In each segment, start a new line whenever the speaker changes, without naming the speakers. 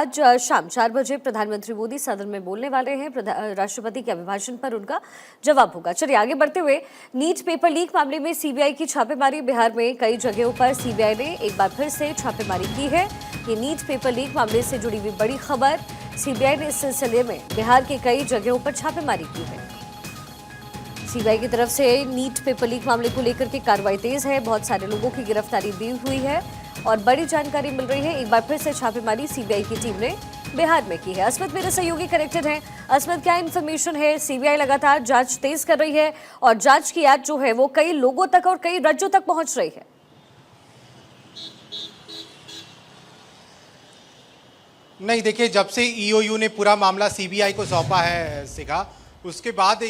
आज शाम 4 बजे प्रधानमंत्री मोदी सदन में बोलने वाले हैं। राष्ट्रपति के अभिभाषण पर उनका जवाब होगा। चलिए आगे बढ़ते हुए, नीट पेपर लीक मामले में सीबीआई की छापेमारी। बिहार में कई जगहों पर सीबीआई ने एक बार फिर से छापेमारी की है। ये नीट पेपर लीक मामले से जुड़ी हुई बड़ी खबर। सीबीआई ने इस सिलसिले में बिहार के कई जगहों पर छापेमारी की है। सीबीआई की तरफ से नीट पेपर लीक मामले को लेकर के कार्रवाई तेज है। बहुत सारे लोगों की गिरफ्तारी भी हुई है और बड़ी जानकारी मिल रही है। एक बार फिर से छापेमारी सीबीआई की टीम ने बिहार में की है। अस्मद मेरे सहयोगी कनेक्टेड हैं। अस्मद, क्या इन्फॉर्मेशन है? सीबीआई लगातार जांच तेज कर रही है और जांच की आंच जो है वो कई लोगों तक और कई राज्यों तक पहुंच रही है।
नहीं, देखिए, जब से ईओयू ने पूरा मामला सीबीआई को सौंपा है शिखा, उसके बाद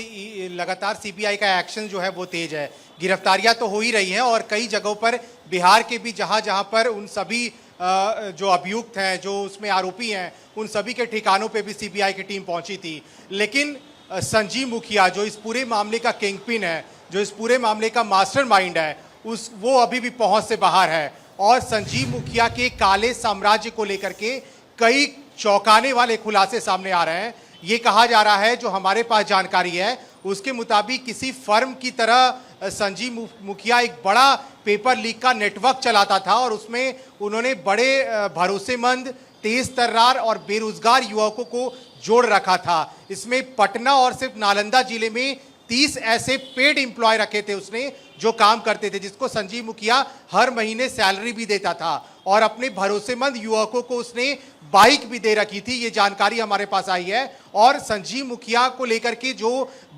लगातार सीबीआई का एक्शन जो है वो तेज है। गिरफ्तारियां तो हो ही रही हैं और कई जगहों पर बिहार के भी जहां पर उन सभी जो अभियुक्त हैं, जो उसमें आरोपी हैं, उन सभी के ठिकानों पे भी सीबीआई की टीम पहुंची थी। लेकिन संजीव मुखिया जो इस पूरे मामले का किंगपिन है, जो इस पूरे मामले का मास्टरमाइंड है, वो अभी भी पहुंच से बाहर है। और संजीव मुखिया के काले साम्राज्य को लेकर के कई चौंकाने वाले खुलासे सामने आ रहे हैं। ये कहा जा रहा है, जो हमारे पास जानकारी है उसके मुताबिक किसी फर्म की तरह संजीव मुखिया एक बड़ा पेपर लीक का नेटवर्क चलाता था और उसमें उन्होंने बड़े भरोसेमंद, तेज तर्रार और बेरोजगार युवकों को जोड़ रखा था। इसमें पटना और सिर्फ नालंदा जिले में 30 ऐसे पेड एम्प्लॉय रखे थे उसने, जो काम करते थे, जिसको संजीव मुखिया हर महीने सैलरी भी देता था और अपने भरोसेमंद युवकों को उसने बाइक भी दे रखी थी। ये जानकारी हमारे पास आई है। और संजीव मुखिया को लेकर के जो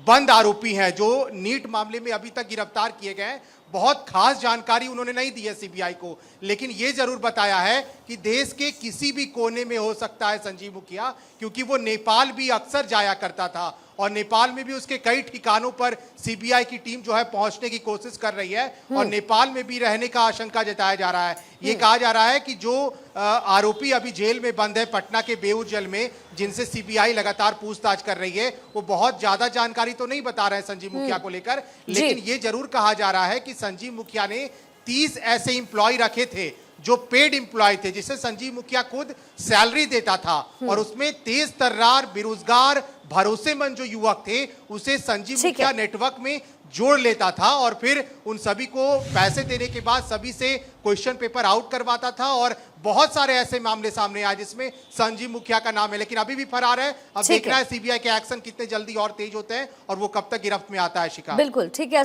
बंद आरोपी हैं, जो नीट मामले में अभी तक गिरफ्तार किए गए, बहुत खास जानकारी उन्होंने नहीं दी है सीबीआई को, लेकिन ये जरूर बताया है कि देश के किसी भी कोने में हो सकता है संजीव मुखिया, क्योंकि वो नेपाल भी अक्सर जाया करता था और नेपाल में भी उसके कई ठिकानों पर सीबीआई की टीम जो है पहुंचने की कोशिश कर रही है और नेपाल में भी रहने का आशंका जताया जा रहा है। ये कहा जा रहा है कि जो आरोपी अभी जेल में बंद है पटना के बेऊर जेल में, जिनसे सीबीआई लगातार पूछताछ कर रही है, वो बहुत ज्यादा जानकारी तो नहीं बता रहे हैं संजीव मुखिया को लेकर, लेकिन ये जरूर कहा जा रहा है कि संजीव मुखिया ने 30 ऐसे एम्प्लॉय रखे थे जो पेड एम्प्लॉय थे, जिसे संजीव मुखिया खुद सैलरी देता था और उसमें तेज तर्रार, बेरोजगार, भरोसेमंद जो युवक थे उसे संजीव मुखिया नेटवर्क में जोड़ लेता था और फिर उन सभी को पैसे देने के बाद सभी से क्वेश्चन पेपर आउट करवाता था। और बहुत सारे ऐसे मामले सामने आए जिसमें संजीव मुखिया का नाम है, लेकिन अभी भी फरार है। अब देखना है सीबीआई के एक्शन कितने जल्दी और तेज होते हैं और वो कब तक गिरफ्त में आता है शिखा।
बिल्कुल ठीक है।